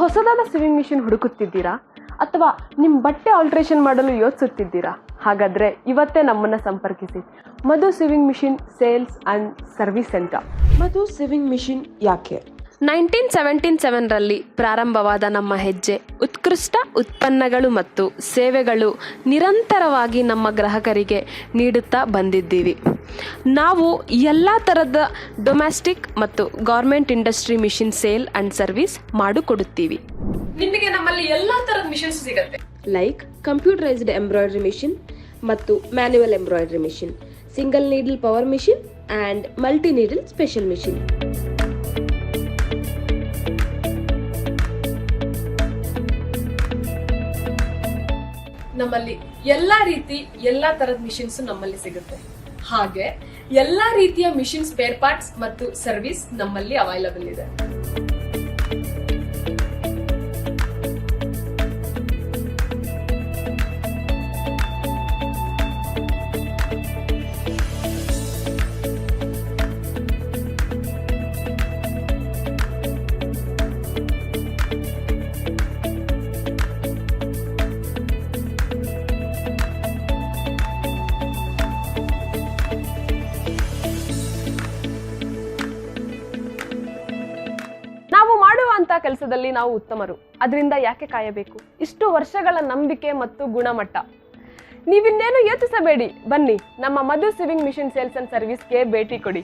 ಹೊಸದಾದ ಸಿವಿಂಗ್ ಮಿಷಿನ್ ಹುಡುಕುತ್ತಿದ್ದೀರಾ ಅಥವಾ ನಿಮ್ಮ ಬಟ್ಟೆ ಆಲ್ಟ್ರೇಷನ್ ಮಾಡಲು ಯೋಚಿಸುತ್ತಿದ್ದೀರಾ? ಹಾಗಾದರೆ ಇವತ್ತೇ ನಮ್ಮನ್ನು ಸಂಪರ್ಕಿಸಿ. Madhu sewing machine sales and service centre. Madhu sewing machine ಯಾಕೆ? 1977ರಲ್ಲಿ ಪ್ರಾರಂಭವಾದ ನಮ್ಮ ಹೆಜ್ಜೆ ಉತ್ಕೃಷ್ಟ ಉತ್ಪನ್ನಗಳು ಮತ್ತು ಸೇವೆಗಳು ನಿರಂತರವಾಗಿ ನಮ್ಮ ಗ್ರಾಹಕರಿಗೆ ನೀಡುತ್ತಾ ಬಂದಿದ್ದೀವಿ. ನಾವು ಎಲ್ಲ ಥರದ ಡೊಮೆಸ್ಟಿಕ್ ಮತ್ತು government industry machine sale and service ಮಾಡಿಕೊಡುತ್ತೀವಿ. ನಿಮಗೆ ನಮ್ಮಲ್ಲಿ ಎಲ್ಲ ಥರದ ಮಿಷನ್ಸ್ ಸಿಗುತ್ತೆ. ಲೈಕ್ ಕಂಪ್ಯೂಟರೈಸ್ಡ್ ಎಂಬ್ರಾಯ್ಡ್ರಿ ಮಿಷಿನ್ ಮತ್ತು manual embroidery machine, single needle power machine and multi needle special machine. ನಮ್ಮಲ್ಲಿ ಎಲ್ಲಾ ತರದ ಮಿಷಿನ್ಸ್ ನಮ್ಮಲ್ಲಿ ಸಿಗುತ್ತೆ. ಹಾಗೆ ಎಲ್ಲಾ ರೀತಿಯ ಮಿಷಿನ್ ಸ್ಪೇರ್ ಪಾರ್ಟ್ಸ್ ಮತ್ತು ಸರ್ವಿಸ್ ನಮ್ಮಲ್ಲಿ ಅವೈಲಬಲ್ ಇದೆ. ನಾವು ಮಾಡುವಂಥ ಕೆಲಸದಲ್ಲಿ ನಾವು ಉತ್ತಮರು. ಅದರಿಂದ ಯಾಕೆ ಕಾಯಬೇಕು? ಇಷ್ಟು ವರ್ಷಗಳ ನಂಬಿಕೆ ಮತ್ತು ಗುಣಮಟ್ಟ. ನೀವಿನ್ನೇನು ಯೋಚಿಸಬೇಡಿ, ಬನ್ನಿ ನಮ್ಮ ಮಧು ಸಿವಿಂಗ್ ಮಿಷಿನ್ ಸೇಲ್ಸ್ ಅಂಡ್ ಸರ್ವಿಸ್ಗೆ ಭೇಟಿ ಕೊಡಿ.